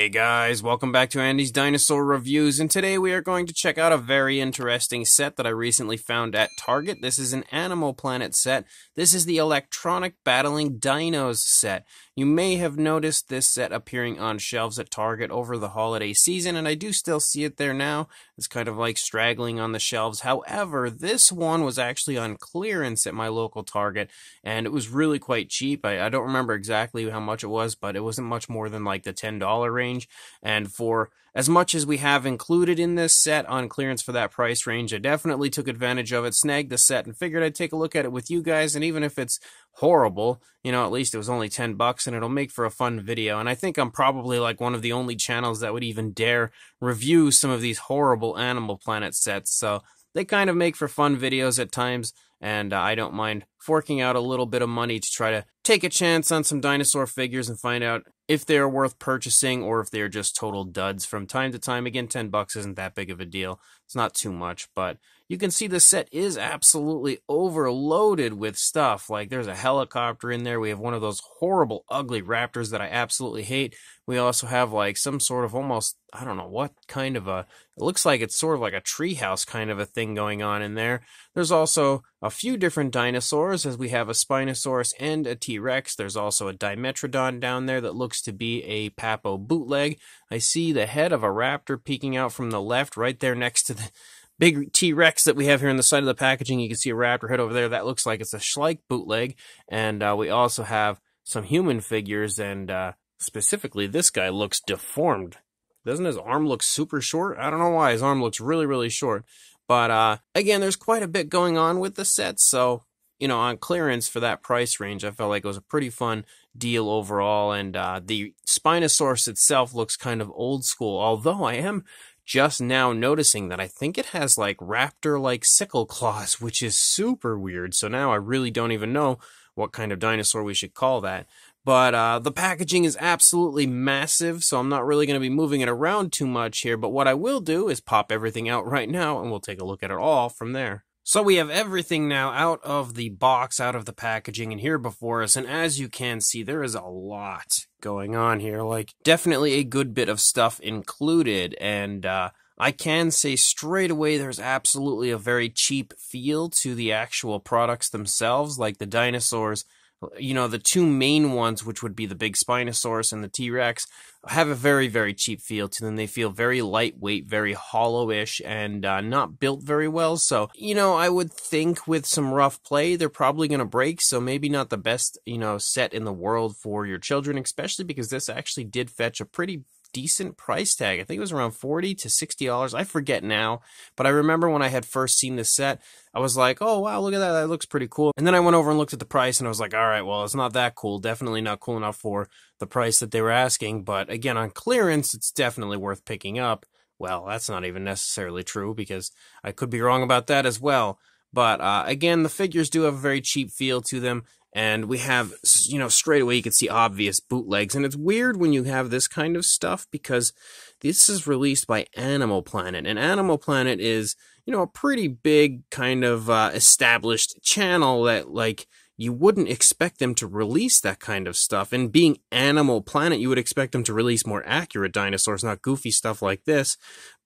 Hey guys, welcome back to Andy's Dinosaur Reviews, and today we are going to check out a very interesting set that I recently found at Target. This is an Animal Planet set. This is the Electronic Battling Dinos set. You may have noticed this set appearing on shelves at Target over the holiday season, and I do still see it there now. It's kind of like straggling on the shelves. However, this one was actually on clearance at my local Target, and it was really quite cheap. I don't remember exactly how much it was, but it wasn't much more than like the $10 range. And for as much as we have included in this set on clearance for that price range, I definitely took advantage of it, snagged the set, and figured I'd take a look at it with you guys. And even if it's horrible, you know, at least it was only $10 and it'll make for a fun video. And I think I'm probably like one of the only channels that would even dare review some of these horrible Animal Planet sets. So they kind of make for fun videos at times, and I don't mind forking out a little bit of money to try to take a chance on some dinosaur figures and find out if they're worth purchasing or if they're just total duds from time to time. Again, $10 isn't that big of a deal. It's not too much, but you can see the set is absolutely overloaded with stuff. Like, there's a helicopter in there. We have one of those horrible, ugly raptors that I absolutely hate. We also have like some sort of almost, I don't know what kind of a, it looks like it's sort of like a treehouse kind of a thing going on in there. There's also a few different dinosaurs, as we have a Spinosaurus and a T-Rex. There's also a Dimetrodon down there that looks to be a Papo bootleg. I see the head of a raptor peeking out from the left right there next to the big T-Rex that we have here on the side of the packaging. You can see a raptor head over there. That looks like it's a Schleich bootleg. And we also have some human figures, and specifically this guy looks deformed. Doesn't his arm look super short? I don't know why. His arm looks really, really short. But again, there's quite a bit going on with the set, so, you know, on clearance for that price range, I felt like it was a pretty fun deal overall. And the Spinosaurus itself looks kind of old school, although I am just now noticing that I think it has like raptor-like sickle claws, which is super weird. So now I really don't even know what kind of dinosaur we should call that. But the packaging is absolutely massive, so I'm not really going to be moving it around too much here. But what I will do is pop everything out right now, and we'll take a look at it all from there. So we have everything now out of the box, out of the packaging, and here before us. And as you can see, there is a lot going on here. Like, definitely a good bit of stuff included. And I can say straight away there's absolutely a very cheap feel to the actual products themselves, like the dinosaurs. You know, the two main ones, which would be the big Spinosaurus and the T-Rex, have a very, very cheap feel to them. They feel very lightweight, very hollow-ish, and not built very well. So, you know, I would think with some rough play, they're probably going to break. So maybe not the best, you know, set in the world for your children, especially because this actually did fetch a pretty decent price tag. I think it was around $40 to $60. I forget now, but I remember when I had first seen this set, I was like, oh wow, look at that, that looks pretty cool. And then I went over and looked at the price, and I was like, all right, well, it's not that cool. Definitely not cool enough for the price that they were asking. But again, on clearance, it's definitely worth picking up. Well, that's not even necessarily true, because I could be wrong about that as well. But again, the figures do have a very cheap feel to them. And we have, you know, straight away you can see obvious bootlegs. And it's weird when you have this kind of stuff, because this is released by Animal Planet. And Animal Planet is, you know, a pretty big kind of established channel that, like, you wouldn't expect them to release that kind of stuff. And being Animal Planet, you would expect them to release more accurate dinosaurs, not goofy stuff like this.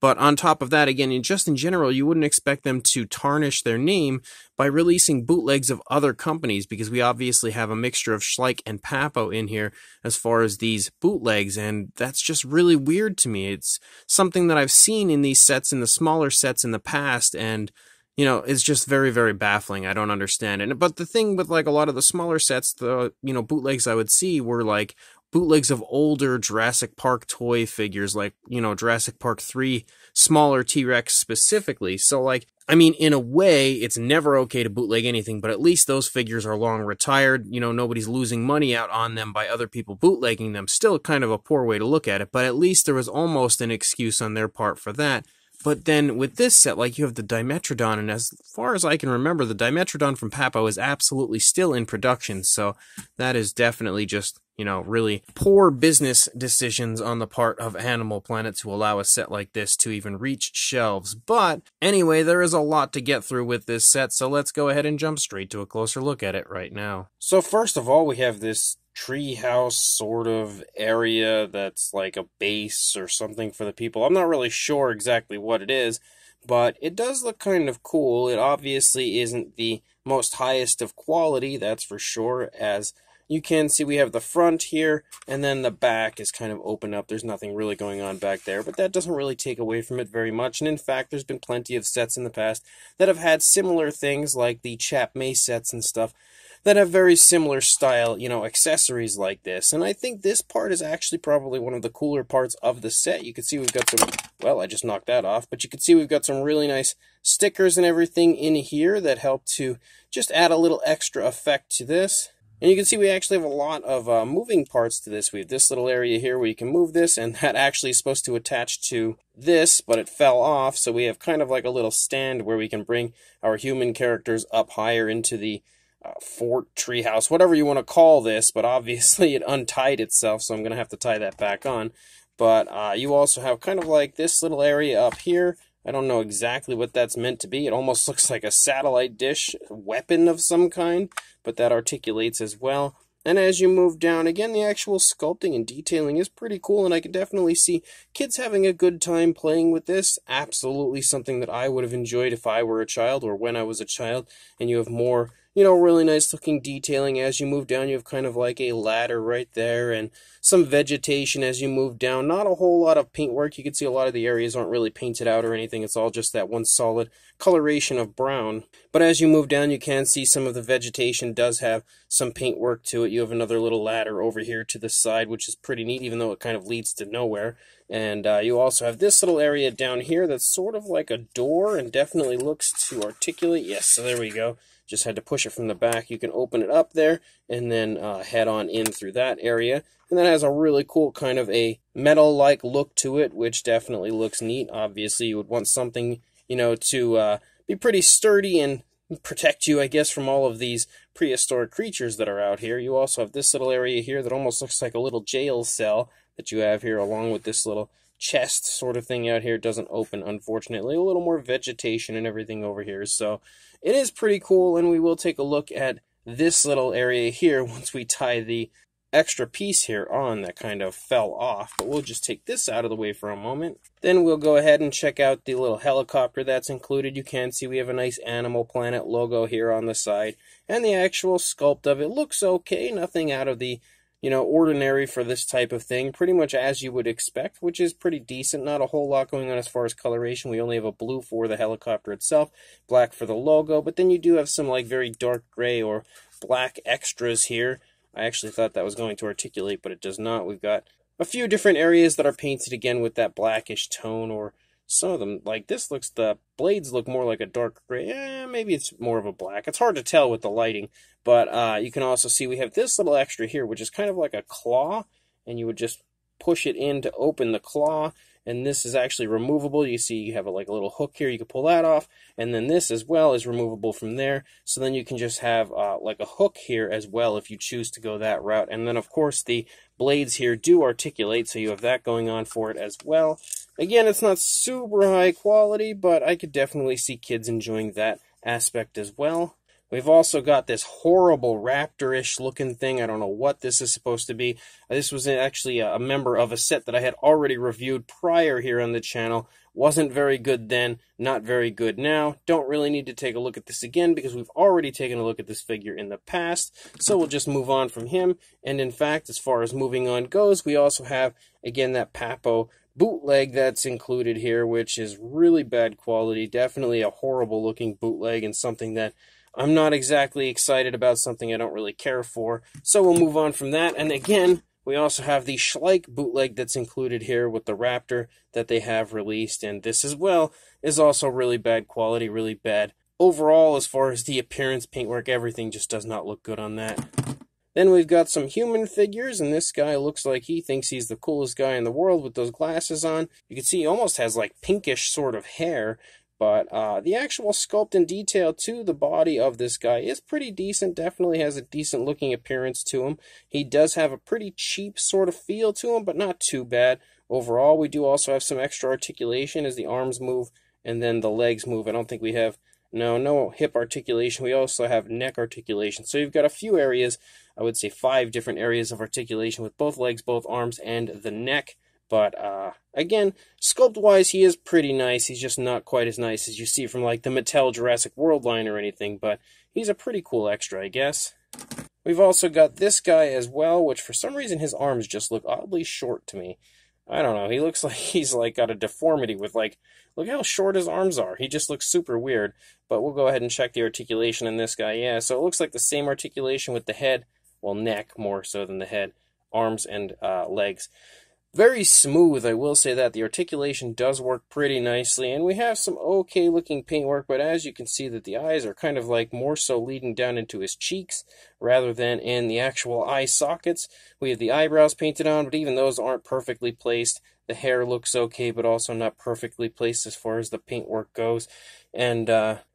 But on top of that, again, just in general, you wouldn't expect them to tarnish their name by releasing bootlegs of other companies, because we obviously have a mixture of Schleich and Papo in here as far as these bootlegs, and that's just really weird to me. It's something that I've seen in these sets, in the smaller sets in the past, and you know, it's just very, very baffling. I don't understand it. But the thing with, like, a lot of the smaller sets, the, you know, bootlegs I would see were, like, bootlegs of older Jurassic Park toy figures, like, you know, Jurassic Park 3, smaller T-Rex specifically. So, like, I mean, in a way, it's never okay to bootleg anything, but at least those figures are long retired. You know, nobody's losing money out on them by other people bootlegging them. Still kind of a poor way to look at it, but at least there was almost an excuse on their part for that. But then with this set, like, you have the Dimetrodon, and as far as I can remember, the Dimetrodon from Papo is absolutely still in production, so that is definitely just, you know, really poor business decisions on the part of Animal Planet to allow a set like this to even reach shelves. But anyway, there is a lot to get through with this set, so let's go ahead and jump straight to a closer look at it right now. So first of all, we have this treehouse sort of area that's like a base or something for the people. I'm not really sure exactly what it is, but it does look kind of cool. It obviously isn't the most highest of quality, that's for sure, as you can see we have the front here, and then the back is kind of open up. There's nothing really going on back there, but that doesn't really take away from it very much. And in fact, there's been plenty of sets in the past that have had similar things, like the Chap May sets and stuff, that have very similar style, accessories like this. And I think this part is actually probably one of the cooler parts of the set. You can see we've got some, well, I just knocked that off, but you can see we've got some really nice stickers and everything in here that help to just add a little extra effect to this. And you can see we actually have a lot of moving parts to this. We have this little area here where you can move this, and that actually is supposed to attach to this, but it fell off. So we have kind of like a little stand where we can bring our human characters up higher into the fort, treehouse, whatever you want to call this. But obviously it untied itself, so I'm going to have to tie that back on. But you also have kind of like this little area up here. I don't know exactly what that's meant to be. It almost looks like a satellite dish weapon of some kind, but that articulates as well. And as you move down, again, the actual sculpting and detailing is pretty cool, and I could definitely see kids having a good time playing with this. Absolutely something that I would have enjoyed if I were a child, or when I was a child. And you have more, really nice looking detailing. As you move down, you have kind of like a ladder right there, and some vegetation as you move down. Not a whole lot of paintwork. You can see a lot of the areas aren't really painted out or anything. It's all just that one solid coloration of brown. But as you move down, you can see some of the vegetation does have some paintwork to it. You have another little ladder over here to the side, which is pretty neat, even though it kind of leads to nowhere. And you also have this little area down here that's sort of like a door and definitely looks to articulate. Yes, so there we go. Just had to push it from the back. You can open it up there and then head on in through that area. And that has a really cool kind of a metal-like look to it, which definitely looks neat. Obviously, you would want something, to be pretty sturdy and protect you, I guess, from all of these prehistoric creatures that are out here. You also have this little area here that almost looks like a little jail cell that you have here, along with this little chest sort of thing out here. It doesn't open, unfortunately. A little more vegetation and everything over here. So it is pretty cool, and we will take a look at this little area here once we tie the extra piece here on that kind of fell off. But we'll just take this out of the way for a moment. Then we'll go ahead and check out the little helicopter that's included. You can see we have a nice Animal Planet logo here on the side, and the actual sculpt of it looks okay. Nothing out of the ordinary for this type of thing. Pretty much as you would expect, which is pretty decent. Not a whole lot going on as far as coloration. We only have a blue for the helicopter itself, black for the logo, but then you do have some like very dark gray or black extras here. I actually thought that was going to articulate, but it does not. We've got a few different areas that are painted again with that blackish tone, or some of them, like this looks, the blades look more like a dark gray. Maybe it's more of a black. It's hard to tell with the lighting, but you can also see we have this little extra here, which is kind of like a claw, and you would just push it in to open the claw, and this is actually removable. You see you have like a little hook here. You can pull that off, and then this as well is removable from there. So then you can just have like a hook here as well if you choose to go that route. And then, of course, the blades here do articulate, so you have that going on for it as well. Again, it's not super high quality, but I could definitely see kids enjoying that aspect as well. We've also got this horrible raptor-ish looking thing. I don't know what this is supposed to be. This was actually a member of a set that I had already reviewed prior here on the channel. Wasn't very good then, not very good now. Don't really need to take a look at this again because we've already taken a look at this figure in the past. So we'll just move on from him. And in fact, as far as moving on goes, we also have, again, that Papo bootleg that's included here, which is really bad quality. Definitely a horrible looking bootleg, and something that I'm not exactly excited about, something I don't really care for. So we'll move on from that. And again, we also have the Schleich bootleg that's included here with the Raptor that they have released. And this as well is also really bad quality, really bad overall as far as the appearance, paintwork, everything just does not look good on that. Then we've got some human figures, and this guy looks like he thinks he's the coolest guy in the world with those glasses on. You can see he almost has like pinkish sort of hair. But the actual sculpt and detail to the body of this guy is pretty decent. Definitely has a decent looking appearance to him. He does have a pretty cheap sort of feel to him, but not too bad. Overall, we do also have some extra articulation as the arms move and then the legs move. I don't think we have, no hip articulation. We also have neck articulation. So you've got a few areas I would say 5 different areas of articulation with both legs, both arms, and the neck. But again, sculpt-wise, he is pretty nice. He's just not quite as nice as you see from like the Mattel Jurassic World line or anything, but he's a pretty cool extra, I guess. We've also got this guy as well, which for some reason his arms just look oddly short to me. I don't know, he looks like he's like got a deformity with like, look how short his arms are. He just looks super weird, but we'll go ahead and check the articulation in this guy. Yeah, so it looks like the same articulation with the head, well, neck more so than the head, arms and legs. Very smooth, I will say that. The articulation does work pretty nicely, and we have some okay looking paintwork, but as you can see that the eyes are kind of like more so leading down into his cheeks rather than in the actual eye sockets. We have the eyebrows painted on, but even those aren't perfectly placed. The hair looks okay, but also not perfectly placed as far as the paintwork goes. And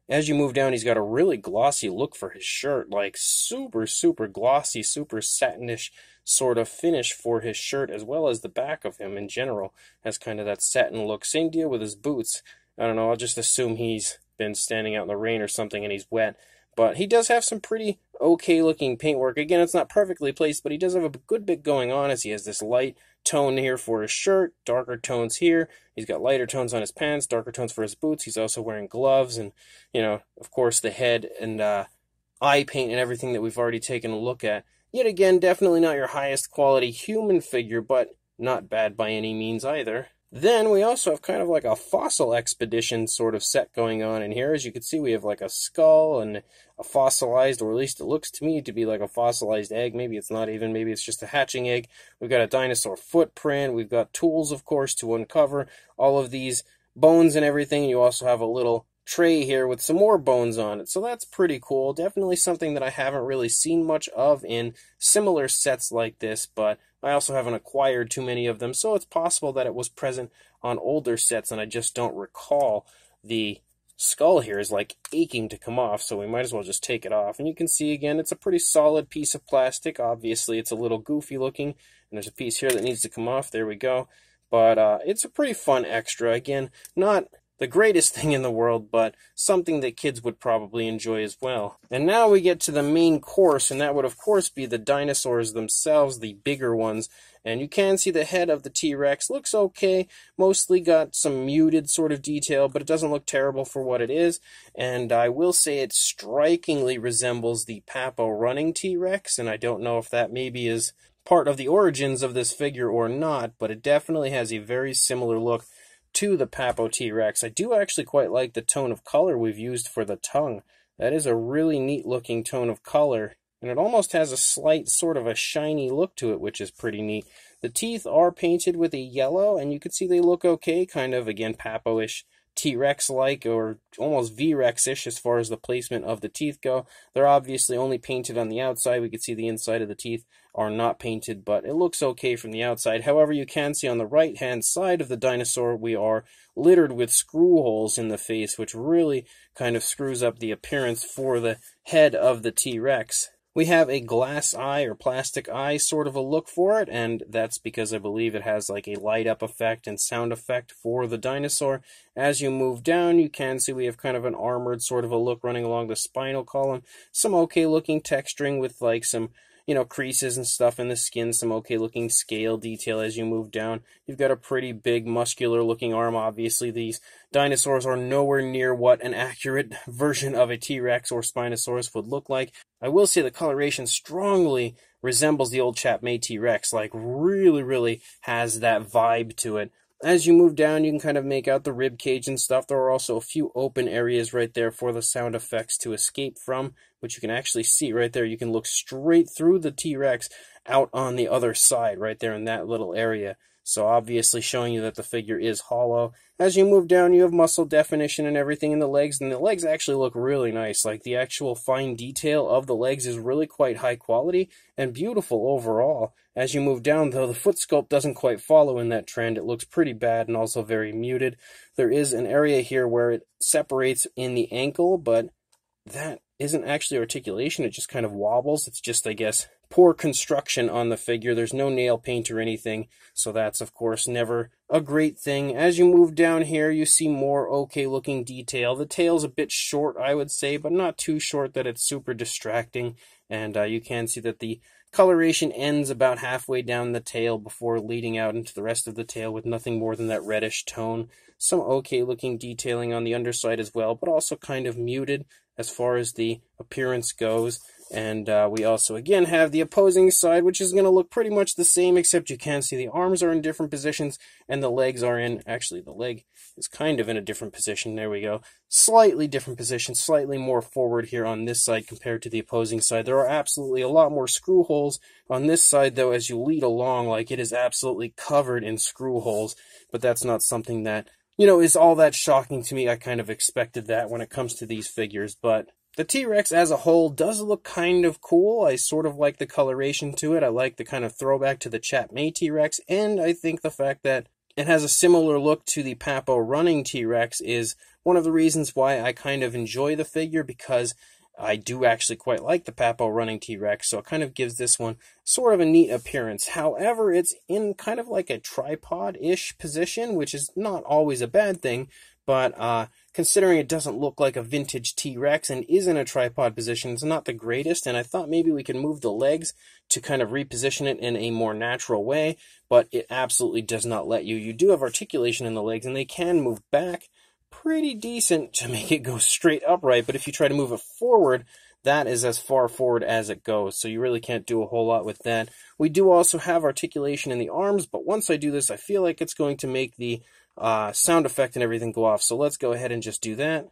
as you move down, he's got a really glossy look for his shirt, like super, super glossy, super satinish sort of finish for his shirt, as well as the back of him in general has kind of that satin look. Same deal with his boots. I don't know, I'll just assume he's been standing out in the rain or something and he's wet. But he does have some pretty okay looking paintwork. Again, it's not perfectly placed, but he does have a good bit going on, as he has this light tone here for his shirt, darker tones here. He's got lighter tones on his pants, darker tones for his boots. He's also wearing gloves, and, you know, of course, the head and eye paint and everything that we've already taken a look at. Yet again, definitely not your highest quality human figure, but not bad by any means either. Then we also have kind of like a fossil expedition sort of set going on in here. As you can see, we have like a skull and a fossilized, or at least it looks to me to be like a fossilized egg. Maybe it's not even, maybe it's just a hatching egg. We've got a dinosaur footprint. We've got tools, of course, to uncover all of these bones and everything. You also have a little tray here with some more bones on it, so that's pretty cool. Definitely something that I haven't really seen much of in similar sets like this, but I also haven't acquired too many of them, so it's possible that it was present on older sets and I just don't recall. The skull here is like aching to come off, so we might as well just take it off. And you can see again, it's a pretty solid piece of plastic. Obviously it's a little goofy looking, and there's a piece here that needs to come off. There we go. But it's a pretty fun extra. Again, not the greatest thing in the world, but something that kids would probably enjoy as well. And now we get to the main course, and that would of course be the dinosaurs themselves, the bigger ones. And you can see the head of the T-Rex looks okay, mostly got some muted sort of detail, but it doesn't look terrible for what it is. And I will say it strikingly resembles the Papo running T-Rex, and I don't know if that maybe is part of the origins of this figure or not, but it definitely has a very similar look to the Papo T-Rex. I do actually quite like the tone of color we've used for the tongue. That is a really neat looking tone of color, and it almost has a slight sort of a shiny look to it, which is pretty neat. The teeth are painted with a yellow, and you can see they look okay, kind of, again, Papo-ish, T-Rex-like, or almost V-Rex-ish as far as the placement of the teeth go. They're obviously only painted on the outside. We can see the inside of the teeth are not painted, but it looks okay from the outside. However, you can see on the right-hand side of the dinosaur, we are littered with screw holes in the face, which really kind of screws up the appearance for the head of the T-Rex. We have a glass eye or plastic eye sort of a look for it, and that's because I believe it has like a light up effect and sound effect for the dinosaur. As you move down, you can see we have kind of an armored sort of a look running along the spinal column. Some okay looking texturing with like some, you know, creases and stuff in the skin, some okay looking scale detail as you move down. You've got a pretty big muscular looking arm. Obviously these dinosaurs are nowhere near what an accurate version of a T-Rex or Spinosaurus would look like. I will say the coloration strongly resembles the old chap made T-Rex, like really has that vibe to it. As you move down, you can kind of make out the rib cage and stuff. There are also a few open areas right there for the sound effects to escape from, which you can actually see right there. You can look straight through the T-Rex out on the other side, right there in that little area. So obviously showing you that the figure is hollow. As you move down, you have muscle definition and everything in the legs, and the legs actually look really nice. Like the actual fine detail of the legs is really quite high quality and beautiful overall. As you move down, though, the foot sculpt doesn't quite follow in that trend. It looks pretty bad and also very muted. There is an area here where it separates in the ankle, but that isn't actually articulation. It just kind of wobbles. It's just, I guess, poor construction on the figure. There's no nail paint or anything, so that's, of course, never a great thing. As you move down here, you see more okay-looking detail. The tail's a bit short, I would say, but not too short that it's super distracting. and you can see that the coloration ends about halfway down the tail before leading out into the rest of the tail with nothing more than that reddish tone. Some okay looking detailing on the underside as well, but also kind of muted as far as the appearance goes. And we also again have the opposing side, which is going to look pretty much the same, except you can see the arms are in different positions and the legs are in, actually the leg is kind of in a different position. There we go. Slightly different position, slightly more forward here on this side compared to the opposing side. There are absolutely a lot more screw holes on this side, though, as you lead along. Like, it is absolutely covered in screw holes, but that's not something that, you know, is all that shocking to me. I kind of expected that when it comes to these figures, but the T-Rex as a whole does look kind of cool. I sort of like the coloration to it. I like the kind of throwback to the Chap May T-Rex, and I think the fact that it has a similar look to the Papo running T-Rex is one of the reasons why I kind of enjoy the figure, because I do actually quite like the Papo running T-Rex, so it kind of gives this one sort of a neat appearance. However, it's in kind of like a tripod-ish position, which is not always a bad thing, but considering it doesn't look like a vintage T-Rex and is in a tripod position, it's not the greatest, and I thought maybe we could move the legs to kind of reposition it in a more natural way, but it absolutely does not let you. You do have articulation in the legs, and they can move back pretty decent to make it go straight upright, but if you try to move it forward, that is as far forward as it goes, so you really can't do a whole lot with that. We do also have articulation in the arms, but once I do this, I feel like it's going to make the sound effect and everything go off, so let's go ahead and just do that.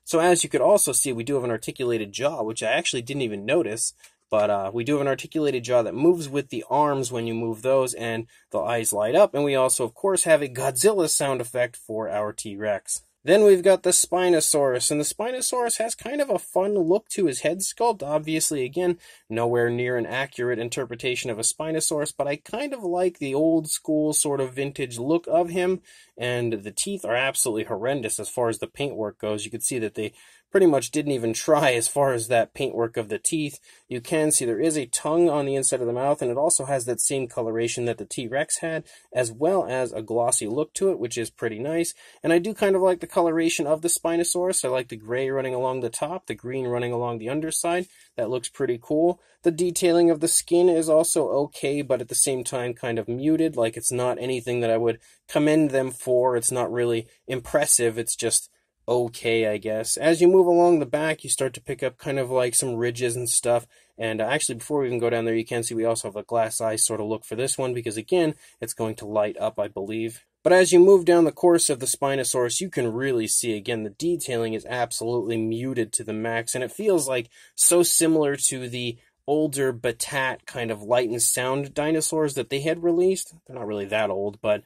So as you could also see, we do have an articulated jaw, which I actually didn't even notice, but we do have an articulated jaw that moves with the arms when you move those, and the eyes light up, and we also, of course, have a Godzilla sound effect for our T-Rex. Then we've got the Spinosaurus, and the Spinosaurus has kind of a fun look to his head sculpt. Obviously, again, nowhere near an accurate interpretation of a Spinosaurus, but I kind of like the old school sort of vintage look of him, and the teeth are absolutely horrendous as far as the paintwork goes. You can see that they pretty much didn't even try as far as that paintwork of the teeth. You can see there is a tongue on the inside of the mouth, and it also has that same coloration that the T-Rex had, as well as a glossy look to it, which is pretty nice. And I do kind of like the coloration of the Spinosaurus. I like the gray running along the top, the green running along the underside. That looks pretty cool. The detailing of the skin is also okay, but at the same time kind of muted. Like, it's not anything that I would commend them for. It's not really impressive. It's just okay, I guess. As you move along the back, you start to pick up kind of like some ridges and stuff. And actually, before we even go down there, you can see we also have a glass eye sort of look for this one, because again, it's going to light up, I believe. But as you move down the course of the Spinosaurus, you can really see, again, the detailing is absolutely muted to the max, and it feels like so similar to the older Batat kind of light and sound dinosaurs that they had released. They're not really that old, but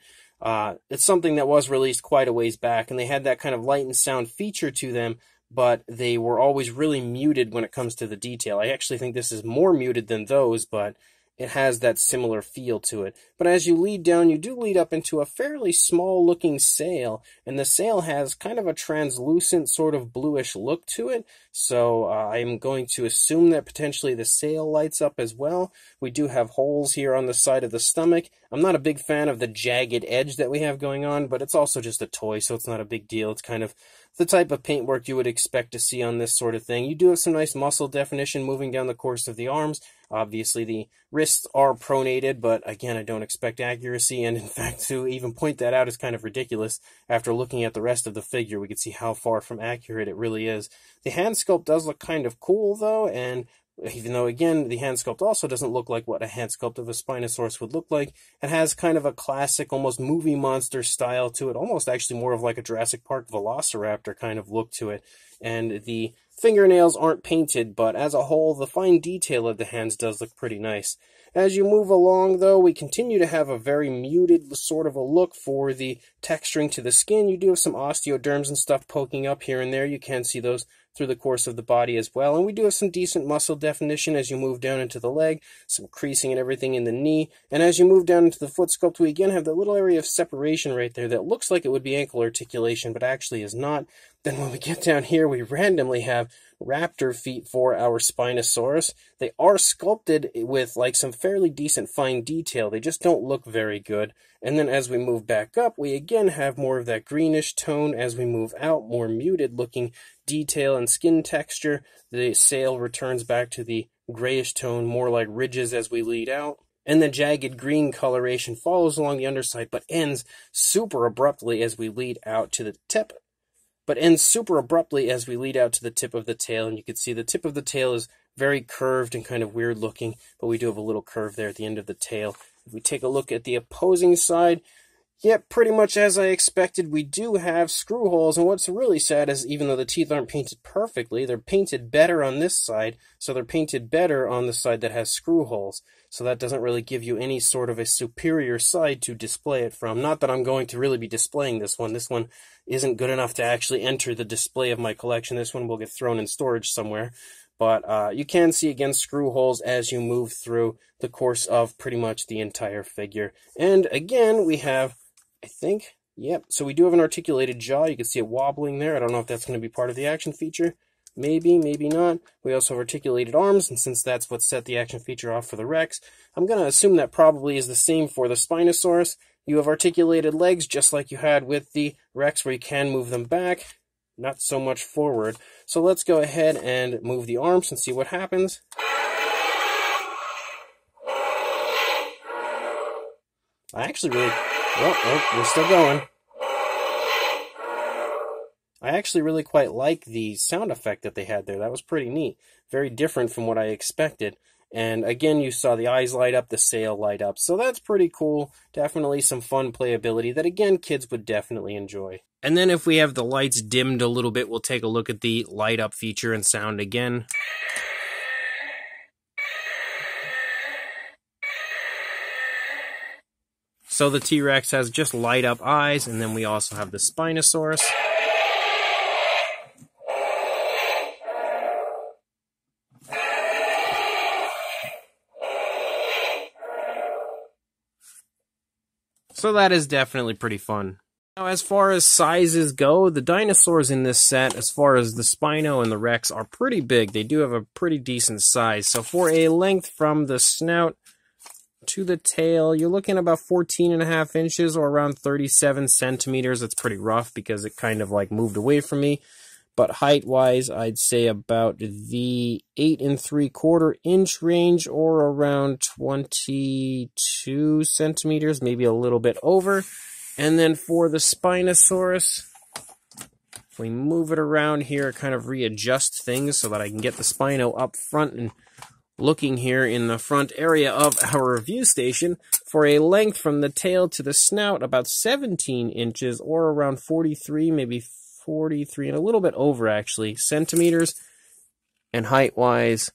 it's something that was released quite a ways back, and they had that kind of light and sound feature to them, but they were always really muted when it comes to the detail. I actually think this is more muted than those, but it has that similar feel to it. But as you lead down, you do lead up into a fairly small-looking sail, and the sail has kind of a translucent sort of bluish look to it, so I'm going to assume that potentially the sail lights up as well. We do have holes here on the side of the stomach. I'm not a big fan of the jagged edge that we have going on, but it's also just a toy, so it's not a big deal. It's kind of the type of paintwork you would expect to see on this sort of thing. You do have some nice muscle definition moving down the course of the arms. Obviously, the wrists are pronated, but again, I don't expect accuracy, and in fact, to even point that out is kind of ridiculous. After looking at the rest of the figure, we can see how far from accurate it really is. The hand sculpt does look kind of cool, though, and even though, again, the hand sculpt also doesn't look like what a hand sculpt of a Spinosaurus would look like, it has kind of a classic, almost movie monster style to it, almost actually more of like a Jurassic Park Velociraptor kind of look to it, and the fingernails aren't painted, but as a whole, the fine detail of the hands does look pretty nice. As you move along, though, we continue to have a very muted sort of a look for the texturing to the skin. You do have some osteoderms and stuff poking up here and there. You can see those through the course of the body as well. And we do have some decent muscle definition as you move down into the leg, some creasing and everything in the knee. And as you move down into the foot sculpt, we again have that little area of separation right there that looks like it would be ankle articulation, but actually is not. Then when we get down here, we randomly have raptor feet for our Spinosaurus. They are sculpted with like some fairly decent fine detail. They just don't look very good. And then as we move back up, we again have more of that greenish tone. As we move out, more muted looking detail and skin texture. The sail returns back to the grayish tone, more like ridges as we lead out. And the jagged green coloration follows along the underside, but ends super abruptly as we lead out to the tip. of the tail, and you can see the tip of the tail is very curved and kind of weird looking, but we do have a little curve there at the end of the tail. If we take a look at the opposing side, yep, pretty much as I expected, we do have screw holes, and what's really sad is even though the teeth aren't painted perfectly, they're painted better on this side, so they're painted better on the side that has screw holes. So that doesn't really give you any sort of a superior side to display it from. Not that I'm going to really be displaying this one. This one isn't good enough to actually enter the display of my collection. This one will get thrown in storage somewhere. But you can see, again, screw holes as you move through the course of pretty much the entire figure. And again, we have, I think, yep, so we do have an articulated jaw. You can see it wobbling there. I don't know if that's going to be part of the action feature. Maybe, maybe not. We also have articulated arms, and since that's what set the action feature off for the Rex, I'm going to assume that probably is the same for the Spinosaurus. You have articulated legs, just like you had with the Rex, where you can move them back, not so much forward. So let's go ahead and move the arms and see what happens. I actually really... Oh, we're still going. I actually really quite like the sound effect that they had there. That was pretty neat. Very different from what I expected. And again, you saw the eyes light up, the sail light up. So that's pretty cool. Definitely some fun playability that, again, kids would definitely enjoy. And then if we have the lights dimmed a little bit, we'll take a look at the light up feature and sound again. So the T-Rex has just light up eyes, and then we also have the Spinosaurus. So that is definitely pretty fun. Now, as far as sizes go, the dinosaurs in this set, as far as the Spino and the Rex, are pretty big. They do have a pretty decent size. So for a length from the snout to the tail, you're looking at about 14.5 inches or around 37 centimeters. That's pretty rough because it kind of like moved away from me. But height-wise, I'd say about the 8 3/4 inch range or around 22 centimeters, maybe a little bit over. And then for the Spinosaurus, if we move it around here, kind of readjust things so that I can get the Spino up front and looking here in the front area of our review station, for a length from the tail to the snout, about 17 inches or around 43, maybe 43 and a little bit over actually centimeters, and height-wise,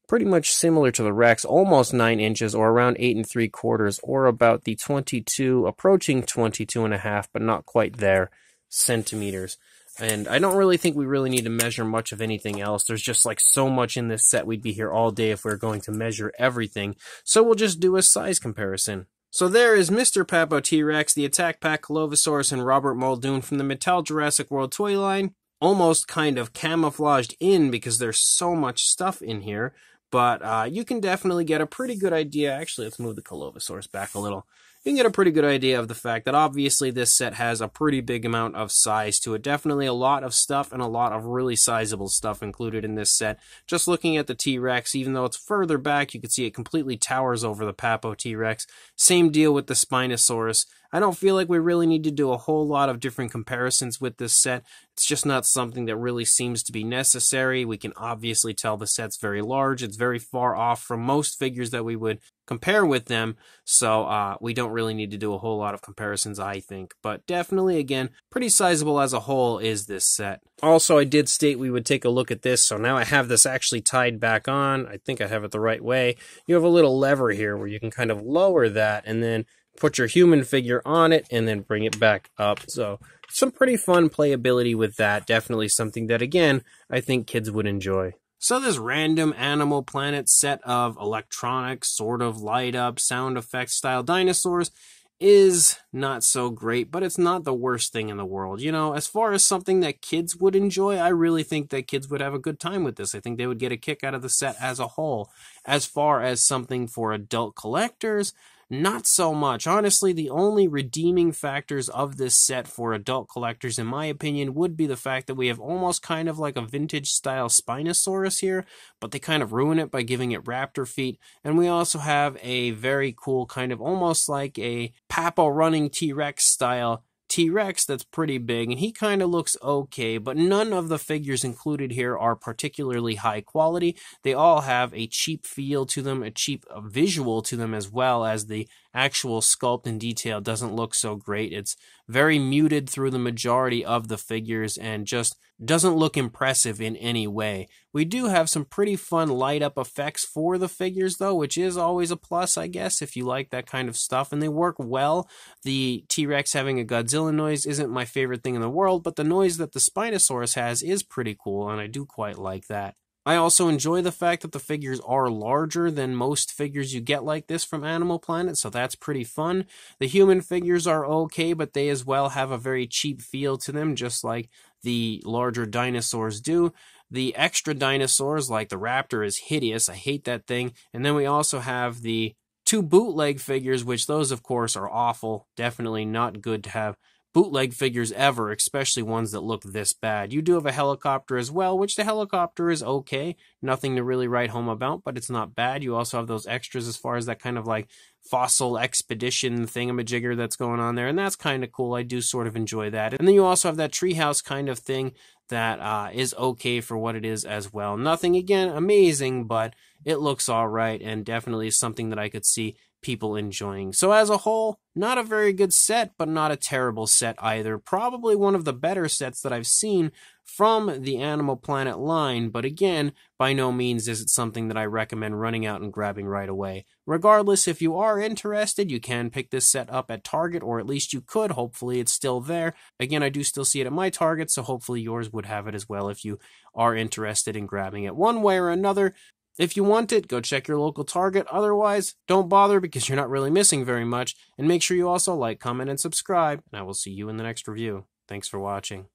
pretty much similar to the Rex, almost 9 inches or around 8 3/4 or about the 22, approaching 22.5, but not quite there, centimeters. And I don't really think we really need to measure much of anything else. There's just like so much in this set, we'd be here all day if we were going to measure everything. So we'll just do a size comparison. So there is Mr. Papo T-Rex, the Attack Pack Colovosaurus, and Robert Muldoon from the Mattel Jurassic World toy line. Almost kind of camouflaged in because there's so much stuff in here. But you can definitely get a pretty good idea. Actually, let's move the Colovosaurus back a little. You can get a pretty good idea of the fact that obviously this set has a pretty big amount of size to it. Definitely a lot of stuff and a lot of really sizable stuff included in this set. Just looking at the T-Rex, even though it's further back, you can see it completely towers over the Papo T-Rex. Same deal with the Spinosaurus. I don't feel like we really need to do a whole lot of different comparisons with this set. It's just not something that really seems to be necessary. We can obviously tell the set's very large. It's very far off from most figures that we would compare with them, so we don't really need to do a whole lot of comparisons, I think. But definitely, again, pretty sizable as a whole is this set. Also, I did state we would take a look at this, so now I have this actually tied back on. I think I have it the right way. You have a little lever here where you can kind of lower that and then put your human figure on it and then bring it back up. So some pretty fun playability with that. Definitely something that, again, I think kids would enjoy. So this random Animal Planet set of electronic, sort of light up, sound effect style dinosaurs is not so great, but it's not the worst thing in the world. You know, as far as something that kids would enjoy, I really think that kids would have a good time with this. I think they would get a kick out of the set as a whole. As far as something for adult collectors, not so much. Honestly, the only redeeming factors of this set for adult collectors, in my opinion, would be the fact that we have almost kind of like a vintage style Spinosaurus here, but they kind of ruin it by giving it raptor feet. And we also have a very cool kind of almost like a Papa running T-Rex style T-Rex that's pretty big, and he kind of looks okay, but none of the figures included here are particularly high quality. They all have a cheap feel to them, a cheap visual to them, as well as the actual sculpt and detail doesn't look so great. It's very muted through the majority of the figures and just doesn't look impressive in any way. We do have some pretty fun light up effects for the figures though, which is always a plus, I guess, if you like that kind of stuff, and they work well. The T-Rex having a Godzilla noise isn't my favorite thing in the world, but the noise that the Spinosaurus has is pretty cool, and I do quite like that. I also enjoy the fact that the figures are larger than most figures you get like this from Animal Planet, so that's pretty fun. The human figures are okay, but they as well have a very cheap feel to them, just like the larger dinosaurs do. The extra dinosaurs, like the raptor, is hideous. I hate that thing. And then we also have the two bootleg figures, which those, of course, are awful. Definitely not good to have bootleg figures ever, especially ones that look this bad. You do have a helicopter as well, which the helicopter is okay. Nothing to really write home about, but it's not bad. You also have those extras as far as that kind of like fossil expedition thingamajigger that's going on there, and that's kind of cool. I do sort of enjoy that. And then you also have that treehouse kind of thing that is okay for what it is as well. Nothing, again, amazing, but it looks all right and definitely is something that I could see people enjoying. So as a whole, not a very good set, but not a terrible set either. Probably one of the better sets that I've seen from the Animal Planet line, but again, by no means is it something that I recommend running out and grabbing right away. Regardless, if you are interested, you can pick this set up at Target, or at least you could. Hopefully it's still there. Again, I do still see it at my Target, so hopefully yours would have it as well if you are interested in grabbing it one way or another. If you want it, go check your local Target. Otherwise, don't bother because you're not really missing very much. And make sure you also like, comment, and subscribe. And I will see you in the next review. Thanks for watching.